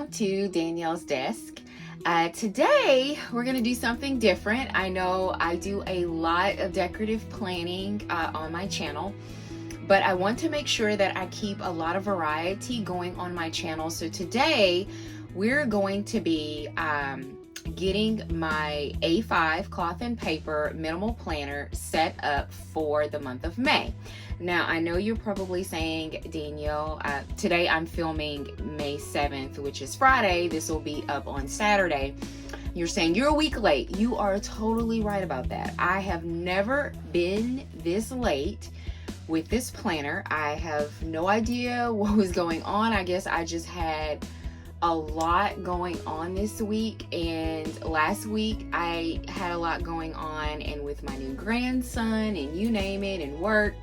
welcome to Danielle's Desk. Today we're going to do something different. I know I do a lot of decorative planning on my channel, but I want to make sure that I keep a lot of variety going on my channel. So today we're going to be getting my A5 cloth and paper minimal planner set up for the month of May. Now, I know you're probably saying, Danielle, today I'm filming May 7th, which is Friday. This will be up on Saturday. You're saying you're a week late. You are totally right about that. I have never been this late with this planner. I have no idea what was going on. I guess I just had a lot going on this week, and last week I had a lot going on, and with my new grandson and you name it, and work,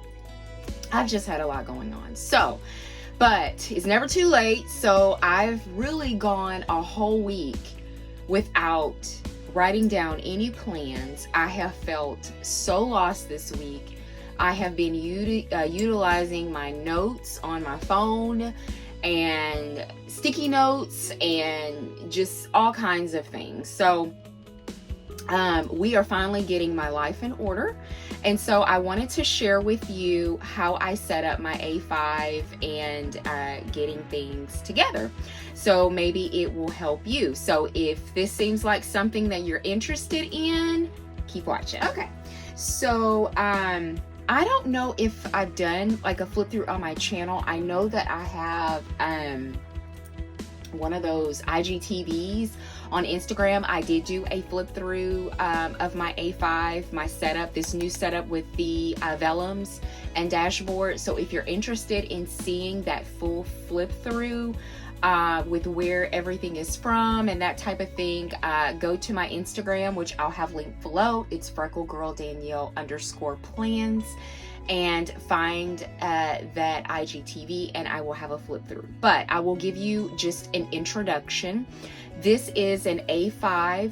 I've just had a lot going on. So, but it's never too late. So I've really gone a whole week without writing down any plans. I have felt so lost this week. I have been utilizing my notes on my phone and sticky notes and just all kinds of things. So we are finally getting my life in order. And so I wanted to share with you how I set up my A5 and getting things together. So maybe it will help you. So if this seems like something that you're interested in, keep watching. Okay. So I don't know if I've done like a flip through on my channel. I know that I have one of those IGTVs on Instagram. I did do a flip through of my A5, my setup, this new setup with the vellums and dashboard. So if you're interested in seeing that full flip through with where everything is from and that type of thing, go to my Instagram, which I'll have linked below. It's FreckleGirlDanielle_plans, and find that IGTV, and I will have a flip through. But I will give you just an introduction. This is an A5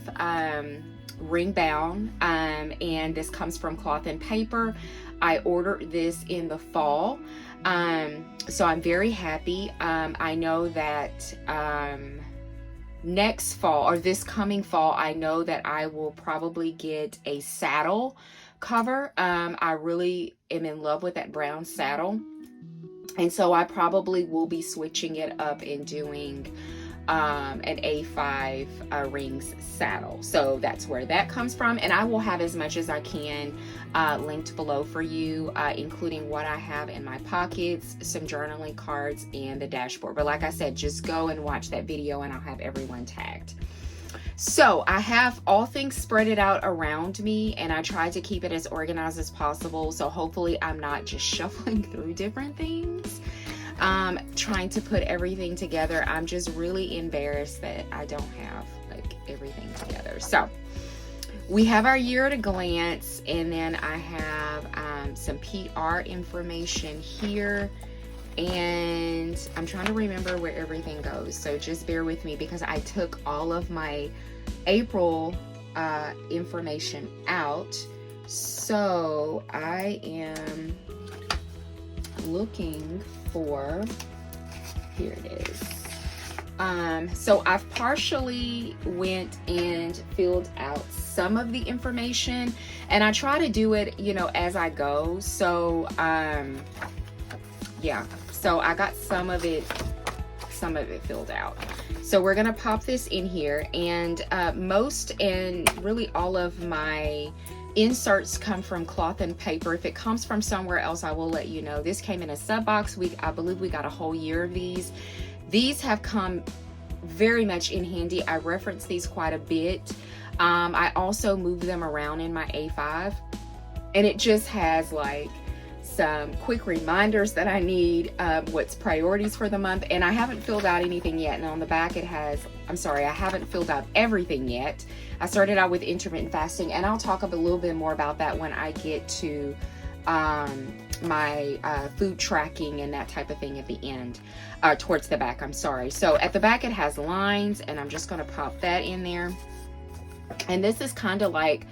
ring bound, and this comes from Cloth and Paper. I ordered this in the fall, so I'm very happy. I know that next fall, or this coming fall, I know that I will probably get a saddle cover. I really am in love with that brown saddle, and so I probably will be switching it up and doing an A5 rings saddle. So that's where that comes from, and I will have as much as I can linked below for you, including what I have in my pockets, some journaling cards, and the dashboard. But like I said, just go and watch that video and I'll have everyone tagged. So I have all things spread out around me, and I try to keep it as organized as possible. So hopefully I'm not just shuffling through different things, trying to put everything together. I'm just really embarrassed that I don't have like everything together. So we have our year at a glance, and then I have some PR information here, and I'm trying to remember where everything goes. So just bear with me because I took all of my April information out. So I am looking for, here it is. So I've partially went and filled out some of the information, and I try to do it, you know, as I go. So yeah, so I got some of it filled out. So we're gonna pop this in here, and most and really all of my inserts come from Cloth and Paper. If it comes from somewhere else, I will let you know. This came in a sub box. I believe we got a whole year of these. These have come very much in handy. I reference these quite a bit. I also move them around in my A5, and it just has like some quick reminders that I need, what's priorities for the month. And I haven't filled out anything yet. And on the back it has, I'm sorry, I haven't filled out everything yet. I started out with intermittent fasting, and I'll talk a little bit more about that when I get to my food tracking and that type of thing at the end, towards the back, I'm sorry. So at the back it has lines, and I'm just going to pop that in there. And this is kind of like,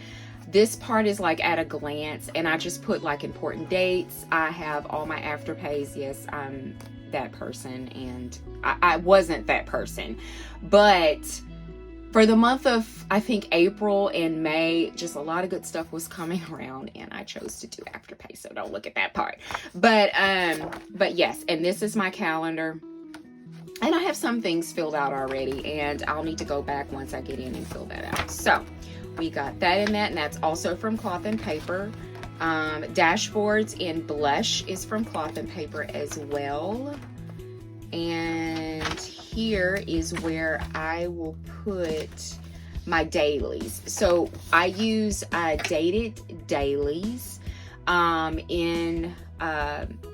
this part is like at a glance, and I just put like important dates. I have all my afterpays. Yes, I'm that person, and I wasn't that person. But for the month of, I think, April and May, just a lot of good stuff was coming around, and I chose to do Afterpay, so don't look at that part. But yes, and this is my calendar. And I have some things filled out already, and I'll need to go back once I get in and fill that out. So we got that in that, and that's also from Cloth and Paper. Dashboards in blush is from Cloth and Paper as well. And here is where I will put my dailies. So I use dated dailies in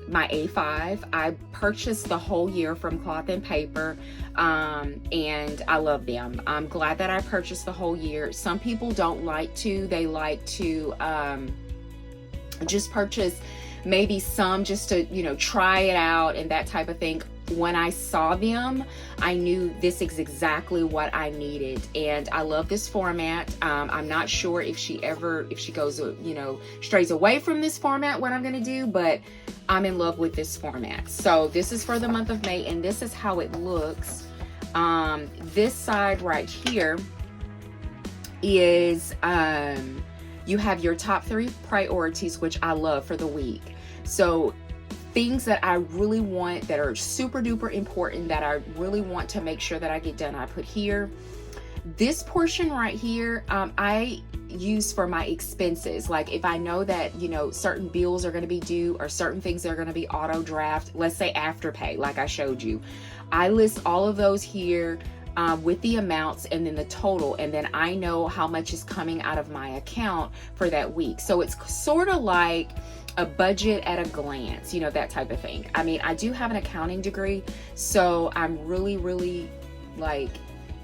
my A5. I purchased the whole year from Cloth and Paper, and I love them. I'm glad that I purchased the whole year. Some people don't like to. They like to just purchase maybe some just to, you know, try it out and that type of thing. When I saw them, I knew this is exactly what I needed, and I love this format. I'm not sure if she goes, you know, strays away from this format, what I'm going to do, but I'm in love with this format. So this is for the month of May, and this is how it looks. This side right here is, you have your top 3 priorities, which I love for the week. So things that I really want, that are super duper important, that I really want to make sure that I get done, I put here. This portion right here, I use for my expenses. Like if I know that, you know, certain bills are going to be due, or certain things are going to be auto draft, let's say Afterpay, like I showed you. I list all of those here with the amounts and then the total, and then I know how much is coming out of my account for that week. So it's sort of like a budget at a glance, you know, that type of thing. I mean, I do have an accounting degree, so I'm really like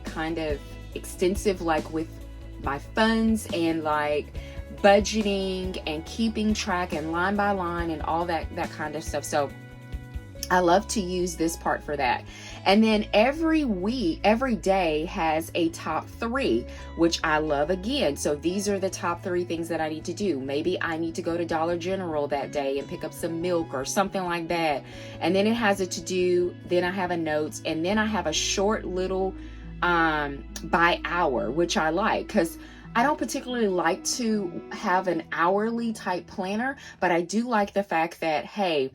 kind of extensive, like with my funds and like budgeting and keeping track and line by line and all that kind of stuff. So I love to use this part for that. And then every week, every day has a top 3, which I love again. So these are the top 3 things that I need to do. Maybe I need to go to Dollar General that day and pick up some milk or something like that. And then it has a to do, then I have a notes, and then I have a short little by hour, which I like, because I don't particularly like to have an hourly type planner, but I do like the fact that, hey,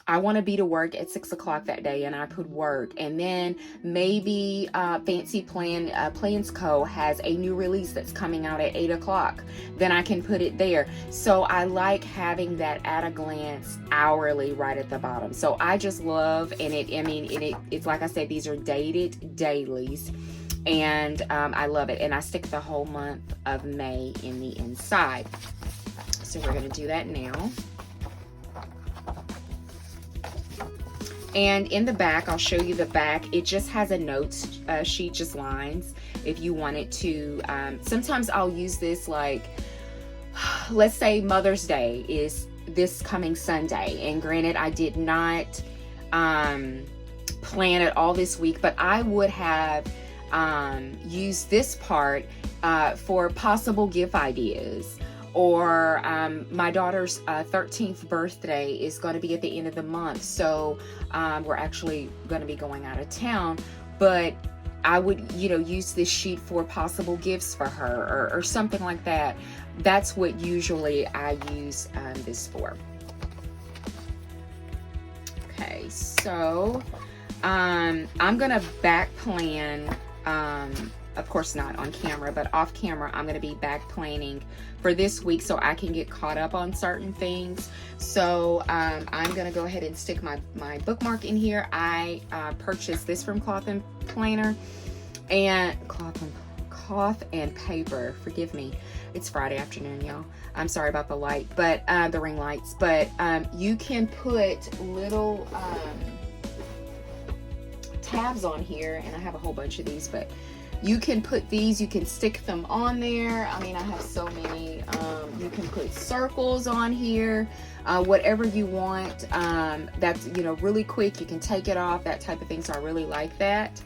I want to be to work at 6 o'clock that day, and I put work. And then maybe Fancy Plans Co. has a new release that's coming out at 8 o'clock. Then I can put it there. So I like having that at a glance hourly right at the bottom. So I just love, and it's like I said, these are dated dailies. And I love it. And I stick the whole month of May in the inside. So we're going to do that now. And in the back, I'll show you the back. It just has a notes sheet, just lines. If you wanted to, sometimes I'll use this, like, let's say Mother's Day is this coming Sunday. And granted, I did not plan it all this week, but I would have used this part for possible gift ideas. Or my daughter's 13th birthday is going to be at the end of the month. So we're actually going to be going out of town. But I would, you know, use this sheet for possible gifts for her, or something like that. That's what usually I use this for. Okay, so I'm going to back plan. Of course not on camera, but off camera, I'm going to be back planning for this week so I can get caught up on certain things. So I'm going to go ahead and stick my bookmark in here. I purchased this from Cloth and Planner and Cloth and Paper. Forgive me. It's Friday afternoon, y'all. I'm sorry about the light, but the ring lights. But you can put little tabs on here, and I have a whole bunch of these, but you can put these, you can stick them on there. I mean, I have so many. You can put circles on here, whatever you want. That's, you know, really quick. You can take it off, that type of thing. So I really like that.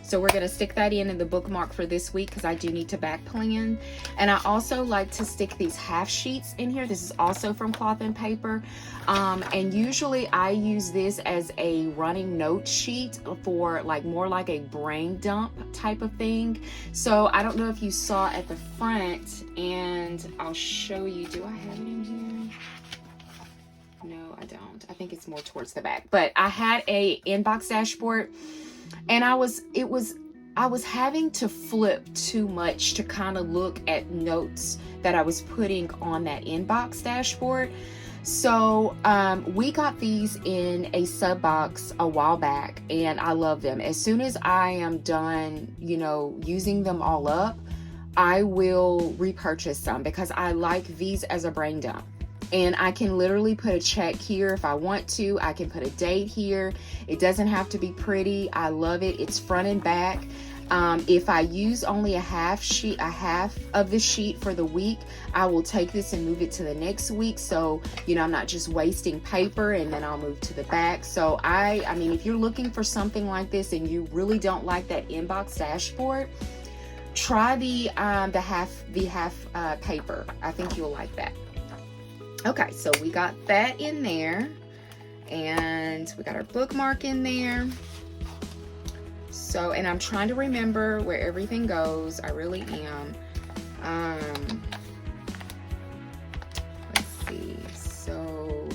So we're going to stick that in the bookmark for this week because I do need to back plan. And I also like to stick these half sheets in here. This is also from Cloth and Paper. And usually I use this as a running note sheet for like more like a brain dump type of thing. So I don't know if you saw at the front, and I'll show you. Do I have it in here? No, I don't. I think it's more towards the back. But I had a inbox dashboard, and I was having to flip too much to kind of look at notes that I was putting on that inbox dashboard. So we got these in a sub box a while back, and I love them. As soon as I am done, you know, using them all up, I will repurchase some because I like these as a brain dump. And I can literally put a check here if I want to. I can put a date here. It doesn't have to be pretty. I love it. It's front and back. If I use only a half of the sheet for the week, I will take this and move it to the next week. So, you know, I'm not just wasting paper, and then I'll move to the back. So I mean, if you're looking for something like this and you really don't like that inbox dashboard, try the half paper. I think you'll like that. Okay, so we got that in there, and we got our bookmark in there. So, and I'm trying to remember where everything goes. I really am. Let's see. So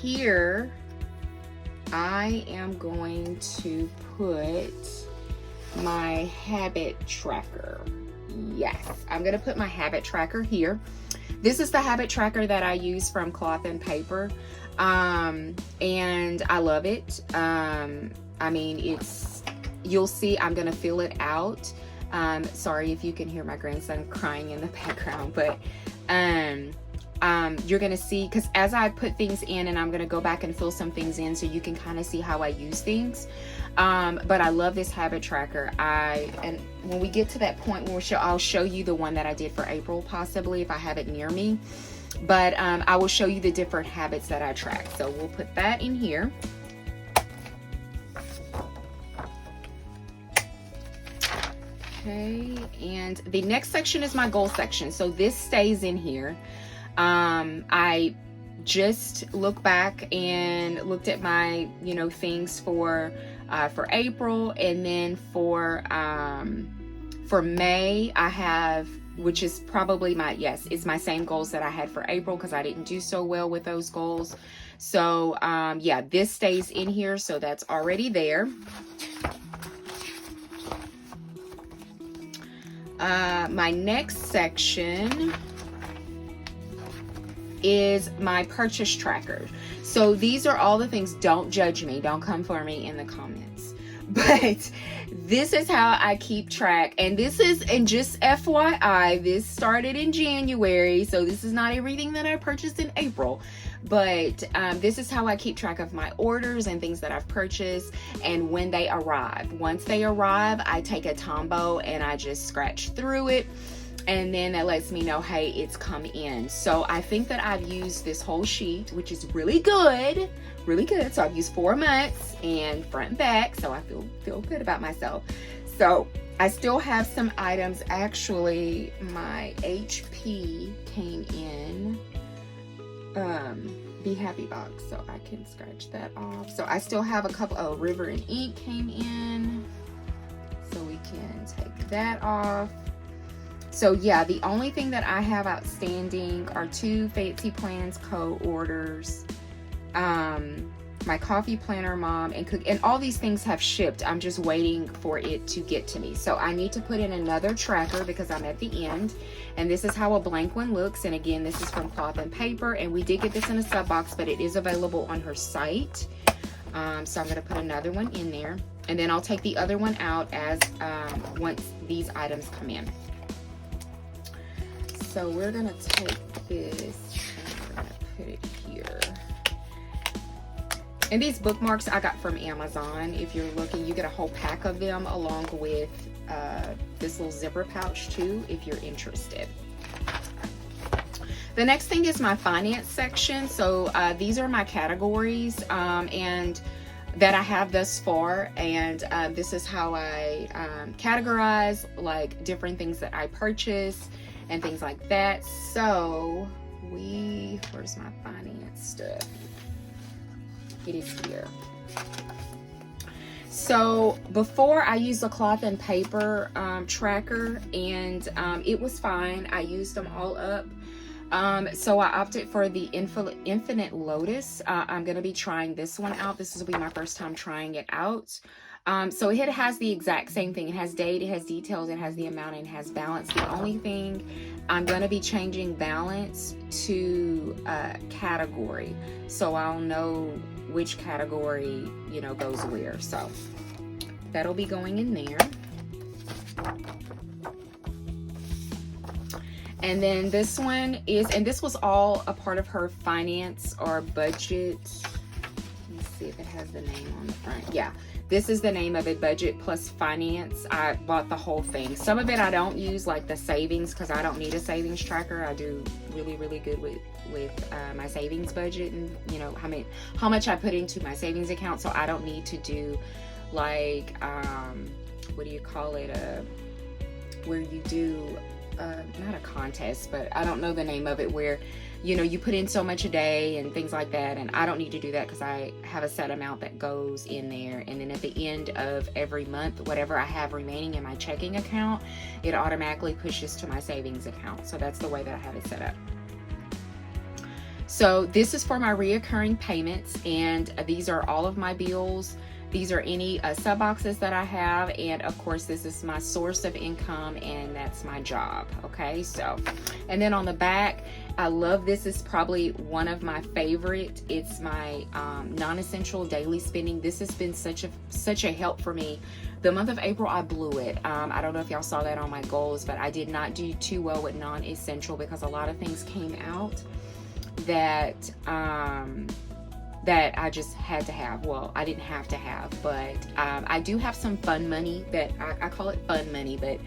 here I am going to put my habit tracker. Yes, I'm going to put my habit tracker here. This is the habit tracker that I use from Cloth and Paper, and I love it. I mean, you'll see, I'm gonna fill it out. Sorry if you can hear my grandson crying in the background, but you're gonna see, because as I put things in, and I'm gonna go back and fill some things in so you can kind of see how I use things. But I love this habit tracker. And when we get to that point where I'll show you the one that I did for April, possibly if I have it near me. But I will show you the different habits that I track. So we'll put that in here. Okay, and the next section is my goal section. So this stays in here. I just look back and looked at my, you know, things for April, and then for May I have, which is probably it's my same goals that I had for April because I didn't do so well with those goals. So yeah, this stays in here, so that's already there. My next section is my purchase tracker. So these are all the things. Don't judge me. Don't come for me in the comments. But this is how I keep track. And just FYI, this started in January. So this is not everything that I purchased in April. But this is how I keep track of my orders and things that I've purchased and when they arrive. Once they arrive, I take a Tombow and I just scratch through it. And then that lets me know, hey, it's come in. So I think that I've used this whole sheet, which is really good, really good. So I've used 4 months and front and back. So I feel good about myself. So I still have some items. Actually, my HP came in, Be Happy box. So I can scratch that off. So I still have a couple, River and Ink came in. So we can take that off. So yeah, the only thing that I have outstanding are 2 Fancy Plans co-orders, my coffee planner, mom, and cook, and all these things have shipped. I'm just waiting for it to get to me. So I need to put in another tracker because I'm at the end, and this is how a blank one looks. And again, this is from Cloth and Paper, and we did get this in a sub box, but it is available on her site. So I'm going to put another one in there, and then I'll take the other one out as once these items come in. So we're gonna take this and we're gonna put it here. And these bookmarks I got from Amazon. If you're looking, you get a whole pack of them along with this little zipper pouch too, if you're interested. The next thing is my finance section. So these are my categories, and that I have thus far, and this is how I categorize like different things that I purchase and things like that. So where's my finance stuff? It is here. So before, I used a cloth and paper tracker, and it was fine. I used them all up. So I opted for the Infinite Lotus. I'm going to be trying this one out. This will be my first time trying it out. So it has the exact same thing. It has date, it has details, it has the amount, and it has balance. The only thing, I'm going to be changing balance to category, so I'll know which category, you know, goes where. So that'll be going in there. And then this one is, and this was all a part of her finance or budget. Let me see if it has the name on the front. Yeah, this is the name of it, Budget Plus Finance. I bought the whole thing. Some of it I don't use, like the savings, because I don't need a savings tracker. I do really, really good with my savings budget, and you know how much I put into my savings account. So I don't need to do like what do you call it? Where you do not a contest, but I don't know the name of it, where you know you put in so much a day and things like that, and I don't need to do that because I have a set amount that goes in there, and then at the end of every month, whatever I have remaining in my checking account, it automatically pushes to my savings account. So that's the way that I have it set up. So this is for my reoccurring payments, and these are all of my bills. These are any sub boxes that I have, and of course this is my source of income, and that's my job. Okay, so, and then on the back, I love this. Is probably one of my favorite. It's my non-essential daily spending. This has been such a help for me. The month of April, I blew it. I don't know if y'all saw that on my goals, but I did not do too well with non-essential because a lot of things came out that that I just had to have. Well, I didn't have to have, but I do have some fun money that I call it fun money, but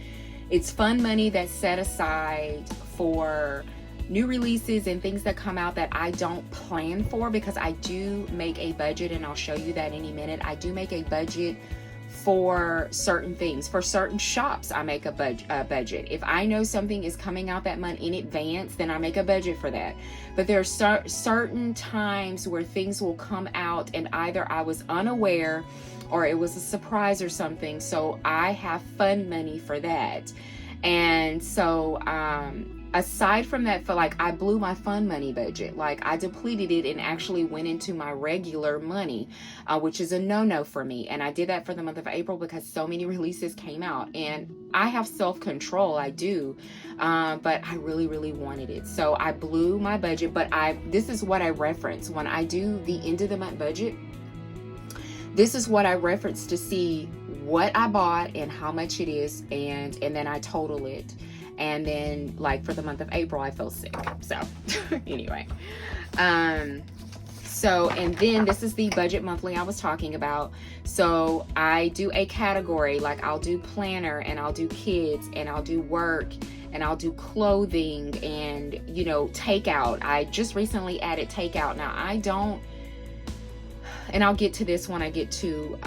it's fun money that's set aside for new releases and things that come out that I don't plan for, because I do make a budget, and I'll show you that any minute. I do make a budget for certain things. For certain shops, I make a budget. If I know something is coming out that month in advance, then I make a budget for that. But there are certain times where things will come out and either I was unaware or it was a surprise or something. So I have fun money for that. And so aside from that, for like, I blew my fun money budget. Like, I depleted it and actually went into my regular money, which is a no-no for me. And I did that for the month of April because so many releases came out, and I have self-control, I do, but I really, really wanted it. So I blew my budget, but this is what I reference when I do the end of the month budget. This is what I reference to see what I bought and how much it is, and then I total it. And then, like, for the month of April, I felt sick. So anyway, so, and then this is the budget monthly I was talking about. So I do a category, like I'll do planner, and I'll do kids, and I'll do work, and I'll do clothing, and, you know, takeout. I just recently added takeout. Now I don't, and I'll get to this when I get to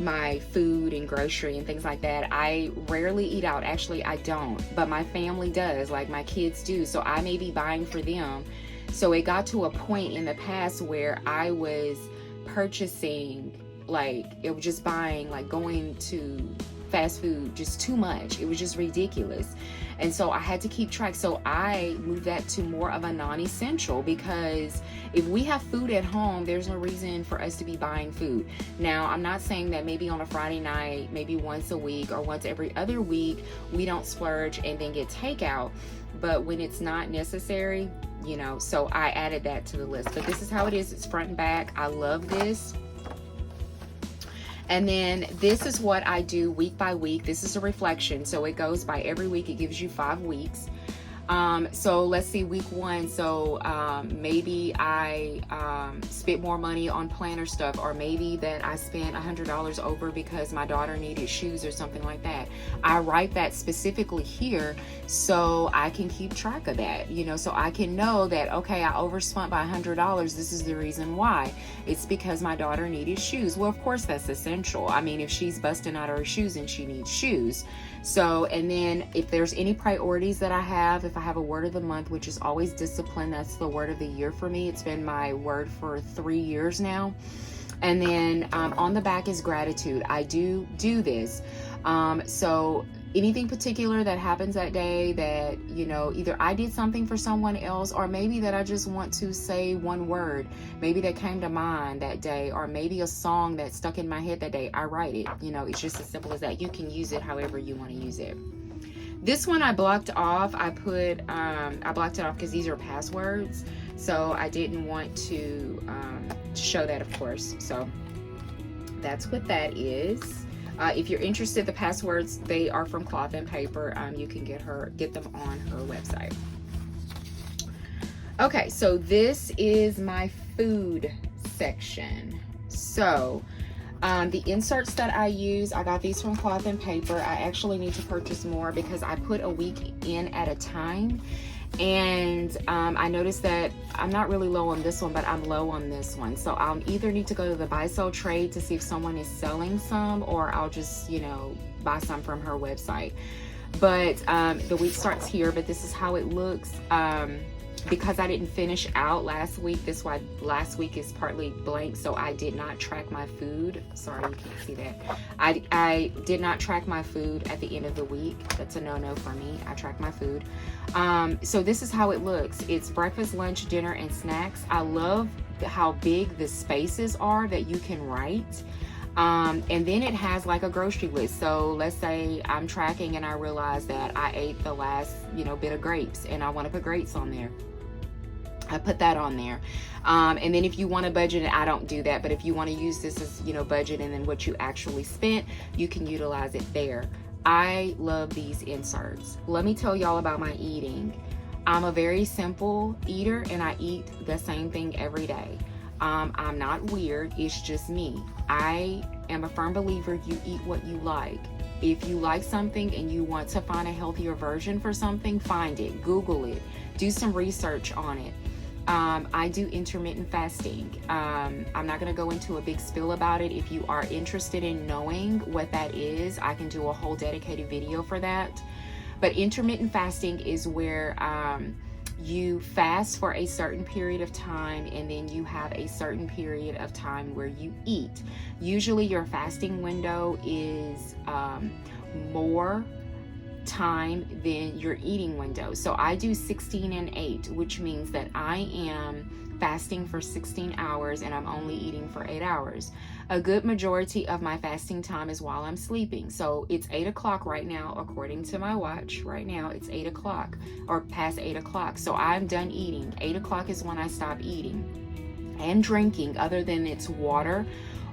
my food and grocery and things like that. I rarely eat out. Actually, I don't, but my family does, like my kids do. So I may be buying for them. So it got to a point in the past where I was purchasing, like, it was just buying, like going to fast food just too much. It was just ridiculous. And so I had to keep track. So I moved that to more of a non-essential, because if we have food at home, there's no reason for us to be buying food. Now, I'm not saying that maybe on a Friday night, maybe once a week or once every other week, we don't splurge and then get takeout. But when it's not necessary, you know, so I added that to the list. But this is how it is. It's front and back. I love this. And then this is what I do week by week. This is a reflection. So it goes by every week. It gives you 5 weeks. So let's see, week 1. So maybe I spent more money on planner stuff, or maybe that I spent $100 over because my daughter needed shoes or something like that. I write that specifically here so I can keep track of that, you know, so I can know that, okay, I overspent by $100. This is the reason why. It's because my daughter needed shoes. Well, of course, that's essential. I mean, if she's busting out her shoes and she needs shoes. So, and then if there's any priorities that I have, if I have a word of the month, which is always discipline, that's the word of the year for me. It's been my word for 3 years now. And then on the back is gratitude. I do this. So anything particular that happens that day that, you know, either I did something for someone else, or maybe that I just want to say one word, maybe that came to mind that day, or maybe a song that stuck in my head that day, I write it. You know, it's just as simple as that. You can use it however you want to use it. This one I blocked off. I blocked it off because these are passwords. So I didn't want to show that, of course. So that's what that is. If you're interested, the passwords, they are from Cloth and Paper. You can get them on her website. Okay, so this is my food section. So the inserts that I use, I got these from Cloth and Paper. I actually need to purchase more because I put a week in at a time. And I noticed that I'm not really low on this one, but I'm low on this one. So I'll either need to go to the buy sell trade to see if someone is selling some, or I'll just, you know, buy some from her website. But the week starts here, but this is how it looks. Because I didn't finish out last week, this why last week is partly blank, so I did not track my food. Sorry, you can't see that. I did not track my food at the end of the week. That's a no-no for me. I track my food. So this is how it looks. It's breakfast, lunch, dinner, and snacks. I love how big the spaces are that you can write. And then it has like a grocery list. So let's say I'm tracking and I realize that I ate the last, you know, bit of grapes and I want to put grapes on there. I put that on there. And then if you want to budget it, I don't do that. But if you want to use this as, you know, budget and then what you actually spent, you can utilize it there. I love these inserts. Let me tell y'all about my eating. I'm a very simple eater and I eat the same thing every day. I'm not weird. It's just me. I am a firm believer you eat what you like. If you like something and you want to find a healthier version for something, find it, Google it, do some research on it. I do intermittent fasting. I'm not going to go into a big spill about it. If you are interested in knowing what that is, I can do a whole dedicated video for that. But intermittent fasting is where you fast for a certain period of time and then you have a certain period of time where you eat. Usually your fasting window is more time than your eating window. So I do 16 and 8, which means that I am fasting for 16 hours and I'm only eating for 8 hours. A good majority of my fasting time is while I'm sleeping. So it's 8 o'clock right now, according to my watch. Right now it's 8 o'clock or past 8 o'clock. So I'm done eating. 8 o'clock is when I stop eating and drinking, other than it's water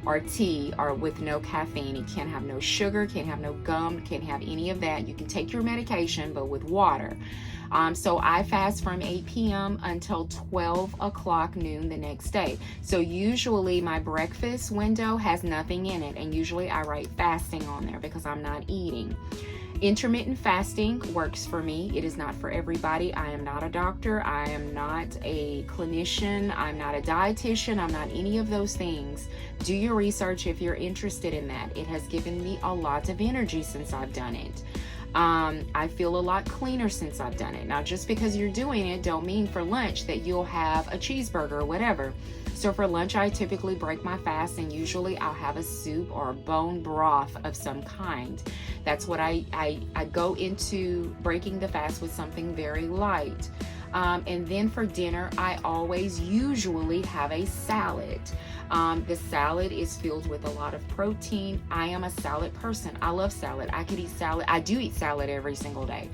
or tea or with no caffeine. It can't have no sugar, can't have no gum, can't have any of that. You can take your medication, but with water. So I fast from 8 p.m. until 12 o'clock noon the next day. So usually my breakfast window has nothing in it, and usually I write fasting on there because I'm not eating. Intermittent fasting works for me. It is not for everybody. I am not a doctor. I am not a clinician. I'm not a dietitian. I'm not any of those things. Do your research if you're interested in that. It has given me a lot of energy since I've done it. I feel a lot cleaner since I've done it. Now, just because you're doing it don't mean for lunch that you'll have a cheeseburger or whatever. So for lunch, I typically break my fast and usually I'll have a soup or a bone broth of some kind. That's what I go into breaking the fast with, something very light. And then for dinner, I always usually have a salad. The salad is filled with a lot of protein. I am a salad person. I love salad. I could eat salad. I do eat salad every single day.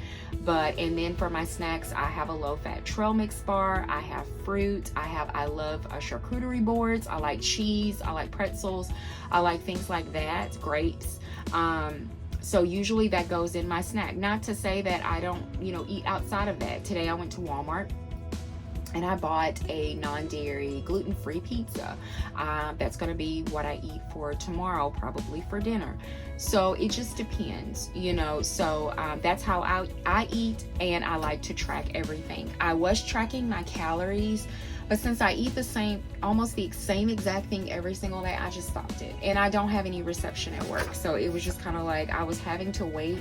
And then for my snacks, I have a low-fat trail mix bar. I have fruit. I love charcuterie boards. I like cheese. I like pretzels. I like things like that. Grapes. So usually that goes in my snack. Not to say that I don't, eat outside of that. Today I went to Walmart and I bought a non-dairy, gluten-free pizza. That's going to be what I eat for tomorrow, probably for dinner. So it just depends, So that's how I eat, and I like to track everything. I was tracking my calories, but since I eat almost the same exact thing every single day, I just stopped it. And I don't have any reception at work, so it was just kind of like I was having to wait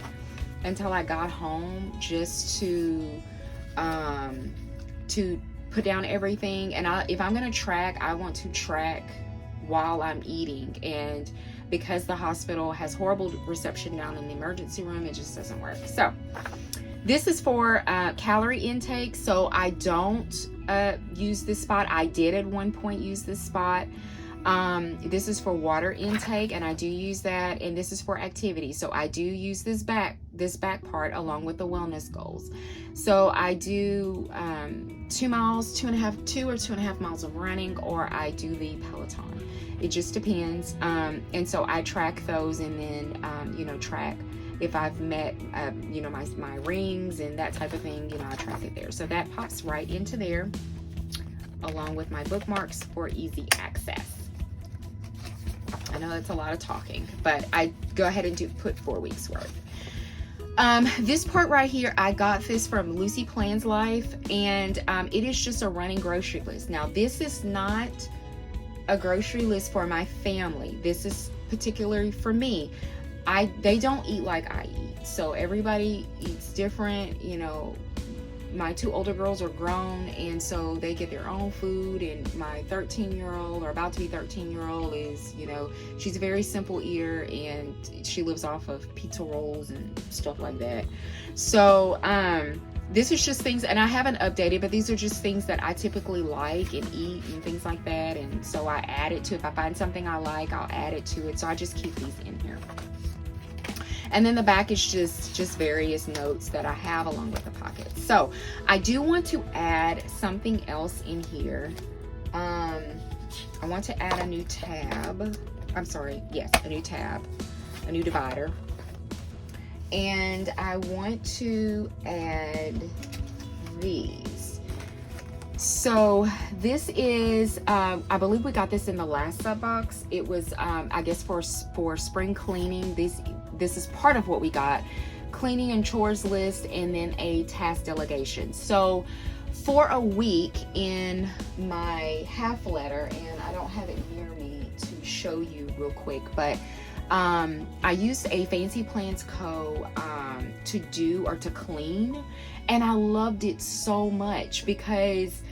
until I got home just to put down everything. And if I'm gonna track, I want to track while I'm eating. And because the hospital has horrible reception down in the emergency room, it just doesn't work. So this is for calorie intake. So I don't use this spot. I did at one point use this spot. This is for water intake, and I do use that. And this is for activity. So I do use this back part along with the wellness goals. So I do 2 miles, 2.5 miles of running, or I do the Peloton. It just depends. And so I track those, and then track if I've met my rings and that type of thing. I track it there. So that pops right into there, along with my bookmarks for easy access. I know that's a lot of talking, but I go ahead and put 4 weeks worth. This part right here, I got this from Lucy Plans Life, and it is just a running grocery list. Now, this is not a grocery list for my family. This is particularly for me. They don't eat like I eat, so everybody eats different. My 2 older girls are grown, and so they get their own food, and my 13-year-old, or about to be 13-year-old, is, she's a very simple eater, and she lives off of pizza rolls and stuff like that. So this is just things, and I haven't updated, but these are just things that I typically like and eat and things like that. And so I add it to, if I find something I like, I'll add it to it. So I just keep these in here. And then the back is just various notes that I have along with the pockets. So I do want to add something else in here. I want to add a new tab. A new tab, a new divider. And I want to add these. So this is, I believe we got this in the last sub box. It was, I guess for spring cleaning. This is part of what we got. Cleaning and chores list, and then a task delegation. So for a week in my half letter, and I don't have it near me to show you real quick, but I used a Fancy Plans Co. to clean, and I loved it so much because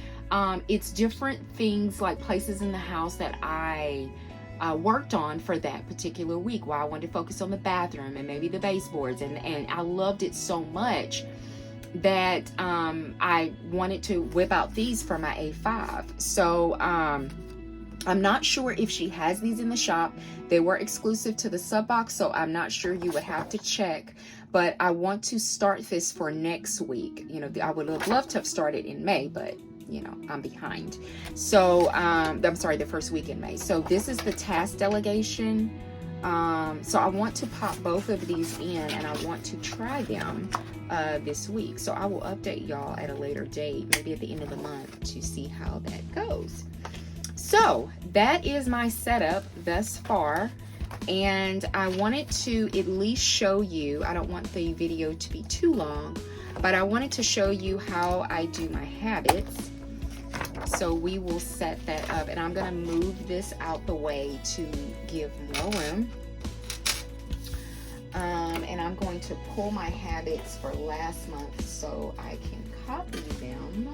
it's different things, like places in the house that I worked on for that particular week, while I wanted to focus on the bathroom and maybe the baseboards, and I loved it so much that I wanted to whip out these for my A5. So I'm not sure if she has these in the shop. They were exclusive to the sub box, so I'm not sure. You would have to check, but I want to start this for next week. I would have loved to have started in May, but I'm behind. So I'm sorry, the first week in May. So this is the task delegation. So I want to pop both of these in, and I want to try them this week. So I will update y'all at a later date, maybe at the end of the month, to see how that goes. So that is my setup thus far, and I wanted to at least show you, I don't want the video to be too long, but I wanted to show you how I do my habits. So we will set that up, and I'm going to move this out the way to give more room. And I'm going to pull my habits for last month so I can copy them.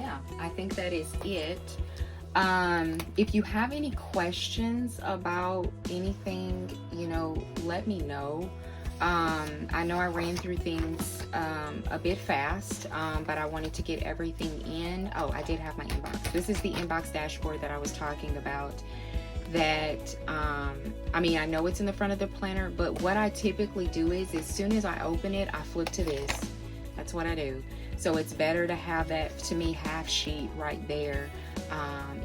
yeah, I think that is it. If you have any questions about anything, you know, let me know. I know I ran through things a bit fast, but I wanted to get everything in. Oh, I did have my inbox. This is the inbox dashboard that I was talking about. That I mean, I know it's in the front of the planner, but what I typically do is as soon as I open it, I flip to this. That's what I do. So it's better to have that, to me, half sheet right there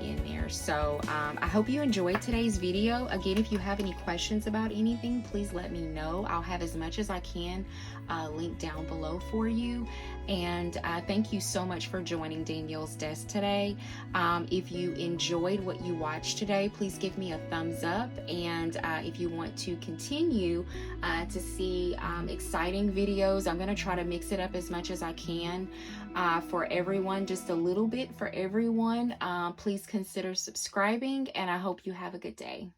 in there. So I hope you enjoyed today's video. Again, if you have any questions about anything, please let me know. I'll have as much as I can linked down below for you. And thank you so much for joining Danielle's Desk today. If you enjoyed what you watched today, please give me a thumbs up. And if you want to continue to see exciting videos, I'm going to try to mix it up as much as I can for everyone, just a little bit for everyone. Please consider subscribing, and I hope you have a good day.